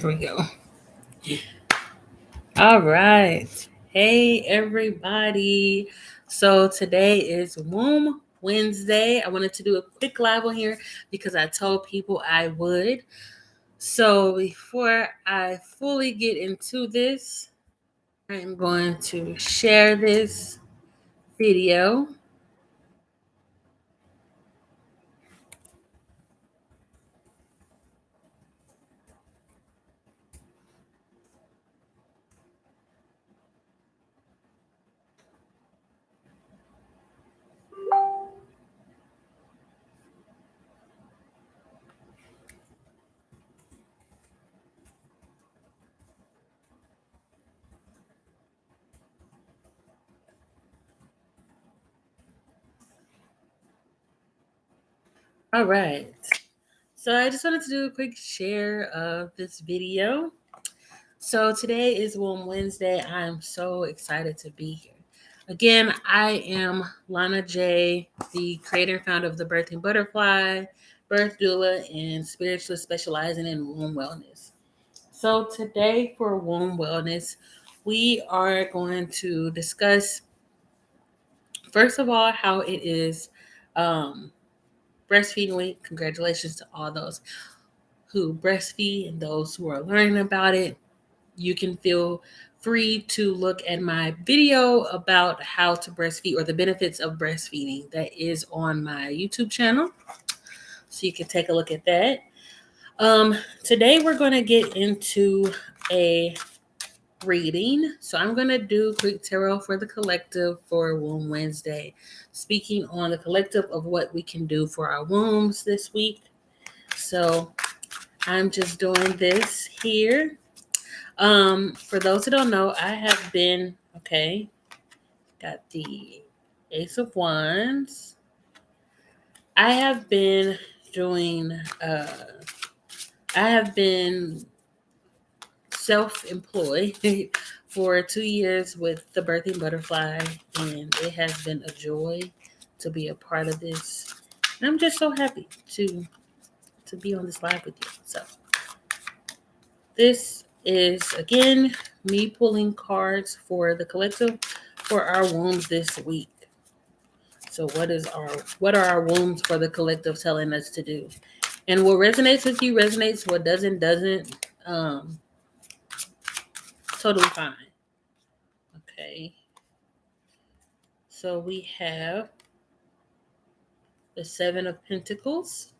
we go. All right. Hey, everybody. So today is Womb Wednesday. I wanted to do a quick live on here because I told people I would. So before I fully get into this, I'm going to share this video. All right. So I just wanted to do a quick share of this video. So today is Womb Wednesday. I'm so excited to be here. Again, I am Lana J, the creator and founder of the Birthing Butterfly, birth doula, and spiritualist specializing in womb wellness. So today for womb wellness, we are going to discuss, first of all, how it is breastfeeding week. Congratulations to all those who breastfeed and those who are learning about it. You can feel free to look at my video about how to breastfeed or the benefits of breastfeeding that is on my YouTube channel. So you can take a look at that. Today we're going to get into a reading. So I'm going to do quick tarot for the collective for Womb Wednesday, speaking on the collective of what we can do for our wombs this week. So I'm just doing this here. For those who don't know, I have been, got the Ace of Wands. I have been doing, I have been self-employed for 2 years with the Birthing Butterfly, and it has been a joy to be a part of this. And I'm just so happy to be on this live with you. So this is, again, me pulling cards for the collective for our wombs this week. So what are our wombs for the collective telling us to do? And what resonates with you resonates, what doesn't. Totally fine. Okay. So we have the Seven of Pentacles.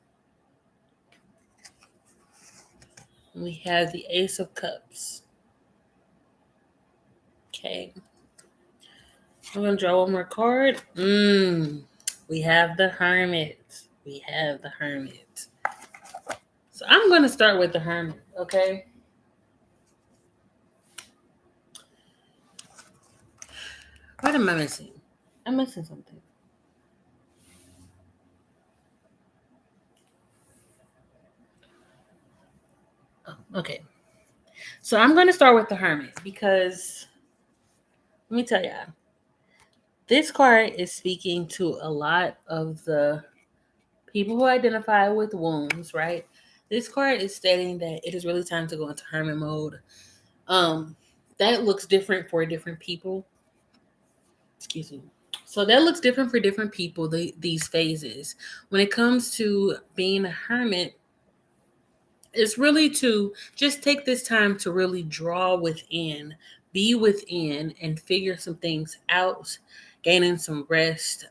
And we have the Ace of Cups. Okay. I'm going to draw one more card. We have the Hermit. So I'm going to start with the Hermit, okay? What am I missing? I'm missing something. Oh, okay. So I'm going to start with the Hermit because, let me tell you, this card is speaking to a lot of the people who identify with wombs, right? This card is stating that it is really time to go into hermit mode. That looks different for different people. Excuse me. So that looks different for different people, these phases. When it comes to being a hermit, it's really to just take this time to really draw within, be within, and figure some things out, gaining some rest,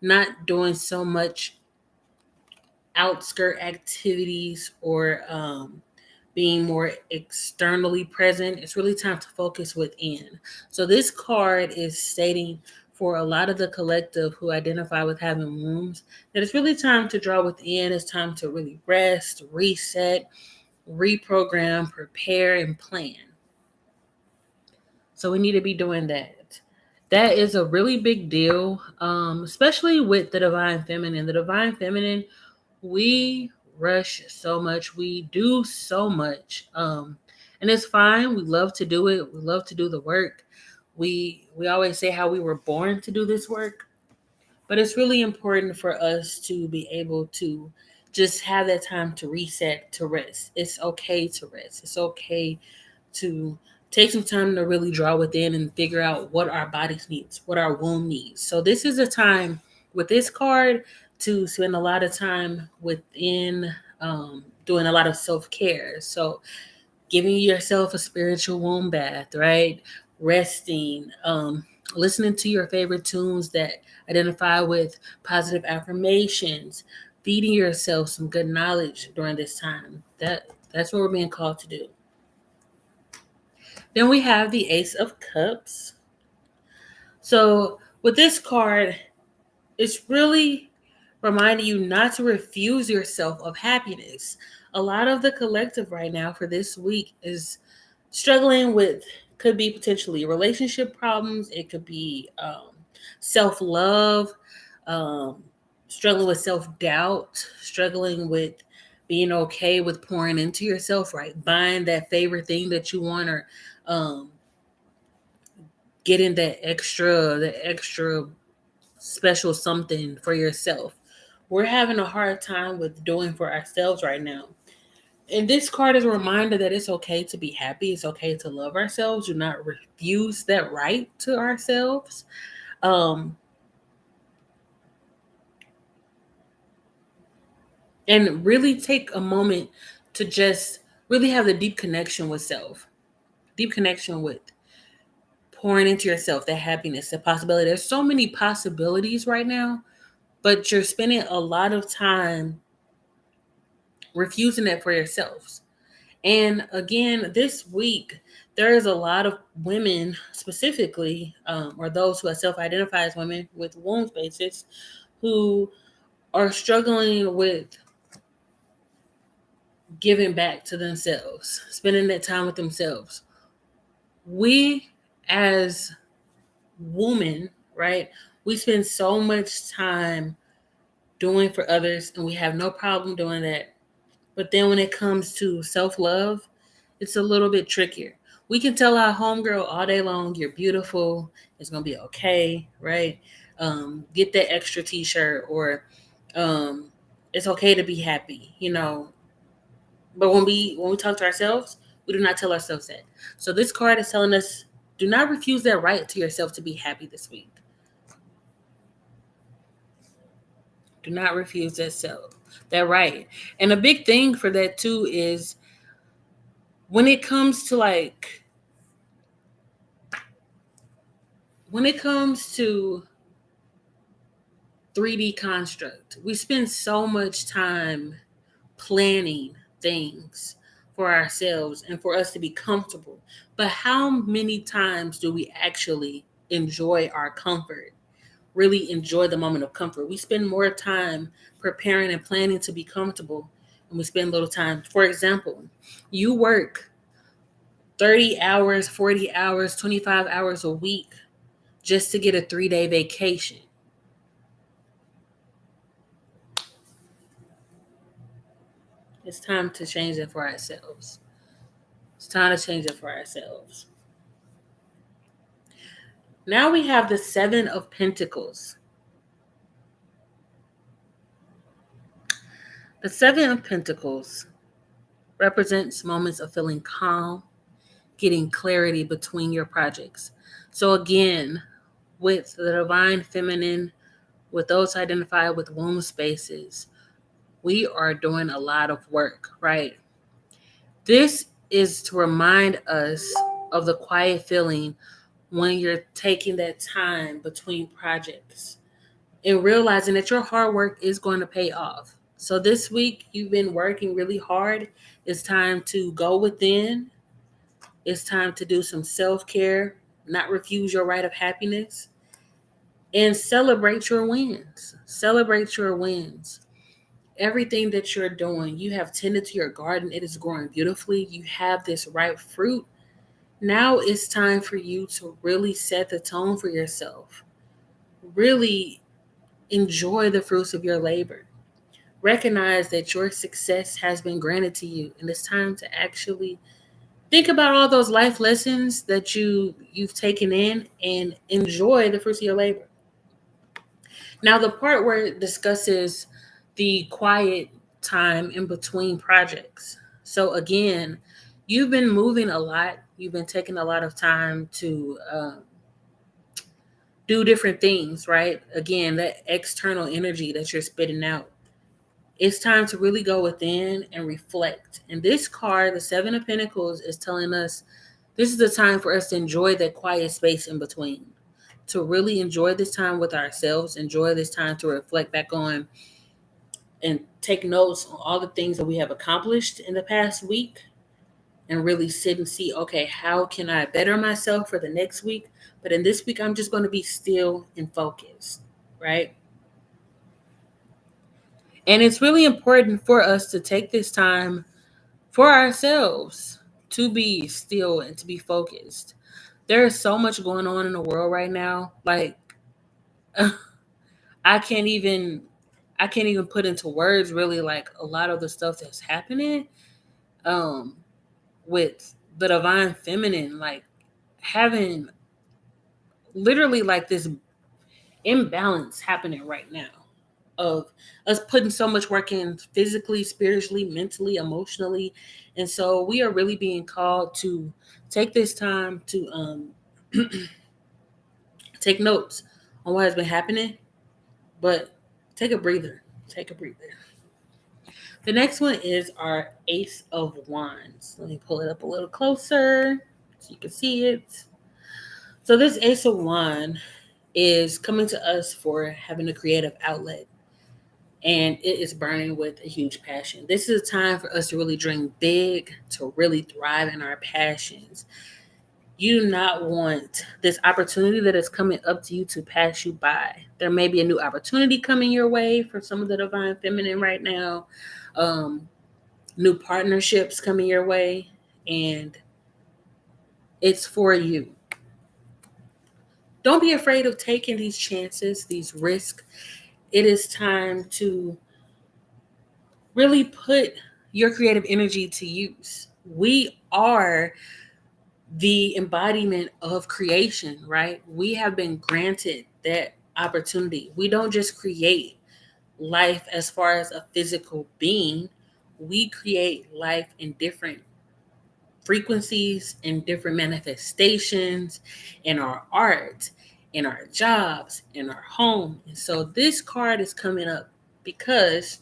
not doing so much outskirt activities or being more externally present. It's really time to focus within. So this card is stating for a lot of the collective who identify with having wombs that it's really time to draw within. It's time to really rest, reset, reprogram, prepare, and plan. So we need to be doing that. That is a really big deal, especially with the Divine Feminine. The Divine Feminine, we rush so much, we do so much, and it's fine. We love to do it. We love to do the work. We always say how we were born to do this work, but it's really important for us to be able to just have that time to reset, to rest. It's okay to rest. It's okay to take some time to really draw within and figure out what our bodies needs, what our womb needs. So this is a time with this card to spend a lot of time within, doing a lot of self-care. So giving yourself a spiritual womb bath, right? Resting, listening to your favorite tunes that identify with positive affirmations, feeding yourself some good knowledge during this time. That's what we're being called to do. Then we have the Ace of Cups. So with this card, it's really reminding you not to refuse yourself of happiness. A lot of the collective right now for this week is struggling with, could be potentially relationship problems. It could be self-love, um, struggling with self-doubt, struggling with being okay with pouring into yourself, right? Buying that favorite thing that you want, or um, getting that extra special something for yourself. We're having a hard time with doing for ourselves right now. And this card is a reminder that it's okay to be happy. It's okay to love ourselves. Do not refuse that right to ourselves. Um, and really take a moment to just really have the deep connection with self, deep connection with pouring into yourself, that happiness, the possibility. There's so many possibilities right now, but you're spending a lot of time refusing it for yourselves. And again, this week, there is a lot of women specifically, or those who self-identify as women with womb spaces, who are struggling with giving back to themselves, spending that time with themselves. We, as women, right, we spend so much time doing for others, and we have no problem doing that. But then when it comes to self-love, it's a little bit trickier. We can tell our homegirl all day long, you're beautiful, it's gonna be okay, right? Get that extra t-shirt, or um, it's okay to be happy, you know. But when we talk to ourselves, we do not tell ourselves that. So this card is telling us, do not refuse that right to yourself to be happy this week. Do not refuse that right. And a big thing for that too is when it comes to when it comes to 3D construct, we spend so much time planning things for ourselves and for us to be comfortable. But how many times do we actually enjoy our comfort? Really enjoy the moment of comfort. We spend more time preparing and planning to be comfortable, and we spend little time. For example, you work 30 hours, 40 hours, 25 hours a week just to get a 3-day vacation. It's time to change it for ourselves. It's time to change it for ourselves. Now we have the Seven of Pentacles. The Seven of Pentacles represents moments of feeling calm, getting clarity between your projects. So again, with the divine feminine, with those identified with womb spaces, we are doing a lot of work, right? This is to remind us of the quiet feeling when you're taking that time between projects and realizing that your hard work is going to pay off. So this week you've been working really hard. It's time to go within. It's time to do some self-care, not refuse your right of happiness, and celebrate your wins. Celebrate your wins. Everything that you're doing, you have tended to your garden. It is growing beautifully. You have this ripe fruit. Now it's time for you to really set the tone for yourself. Really enjoy the fruits of your labor. Recognize that your success has been granted to you, and it's time to actually think about all those life lessons that you've taken in and enjoy the fruits of your labor. Now, the part where it discusses the quiet time in between projects. So again, you've been moving a lot. You've been taking a lot of time to do different things, right? Again, that external energy that you're spitting out. It's time to really go within and reflect. And this card, the Seven of Pentacles, is telling us this is the time for us to enjoy that quiet space in between, to really enjoy this time with ourselves, enjoy this time to reflect back on and take notes on all the things that we have accomplished in the past week, and really sit and see, okay, how can I better myself for the next week? But in this week, I'm just going to be still and focused, right? And it's really important for us to take this time for ourselves to be still and to be focused. There is so much going on in the world right now. Like I can't even put into words really like a lot of the stuff that's happening um with the divine feminine, like having literally like this imbalance happening right now of us putting so much work in physically, spiritually, mentally, emotionally. And so we are really being called to take this time to take notes on what has been happening, but take a breather. Take a breather. The next one is our Ace of Wands. Let me pull it up a little closer so you can see it. So this Ace of Wands is coming to us for having a creative outlet, and it is burning with a huge passion. This is a time for us to really dream big, to really thrive in our passions. You do not want this opportunity that is coming up to you to pass you by. There may be a new opportunity coming your way for some of the divine feminine right now. New partnerships coming your way, and it's for you. Don't be afraid of taking these chances, these risks. It is time to really put your creative energy to use. We are the embodiment of creation, right? We have been granted that opportunity. We don't just create life as far as a physical being, we create life in different frequencies, in different manifestations, in our art, in our jobs, in our home. And so this card is coming up because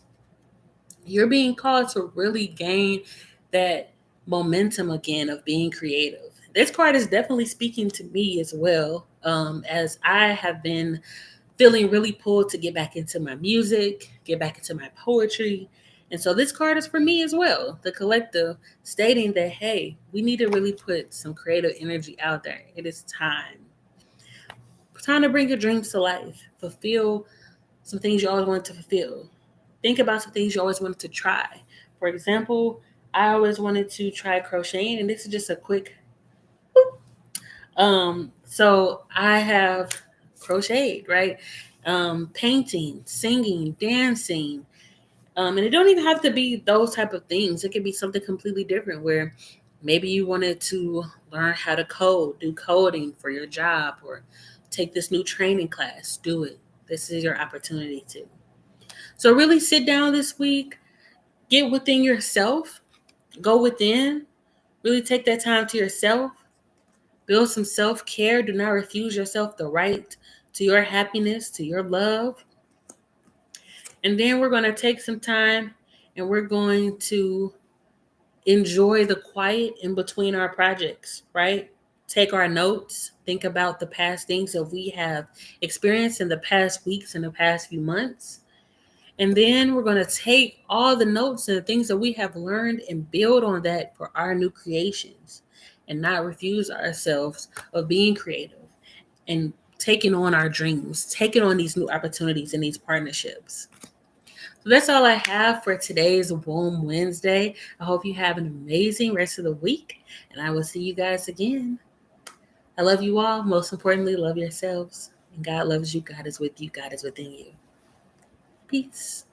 you're being called to really gain that momentum again of being creative. This card is definitely speaking to me as well, as I have been feeling really pulled to get back into my music, get back into my poetry. And so this card is for me as well, the collective, stating that, hey, we need to really put some creative energy out there. It is time. Time to bring your dreams to life. Fulfill some things you always wanted to fulfill. Think about some things you always wanted to try. For example, I always wanted to try crocheting, and this is just a quick. So I have crocheted, right? Painting, singing, dancing, and it don't even have to be those type of things. It could be something completely different where maybe you wanted to learn how to code, do coding for your job, or take this new training class. Do it. This is your opportunity to. So really sit down this week, get within yourself, go within, really take that time to yourself, build some self-care. Do not refuse yourself the right to your happiness, to your love. And then we're going to take some time and we're going to enjoy the quiet in between our projects, right? Take our notes, think about the past things that we have experienced in the past weeks and the past few months. And then we're going to take all the notes and the things that we have learned and build on that for our new creations, and not refuse ourselves of being creative and taking on our dreams, taking on these new opportunities and these partnerships. So that's all I have for today's WOM Wednesday. I hope you have an amazing rest of the week, and I will see you guys again. I love you all. Most importantly, love yourselves. And God loves you. God is with you. God is within you. Peace.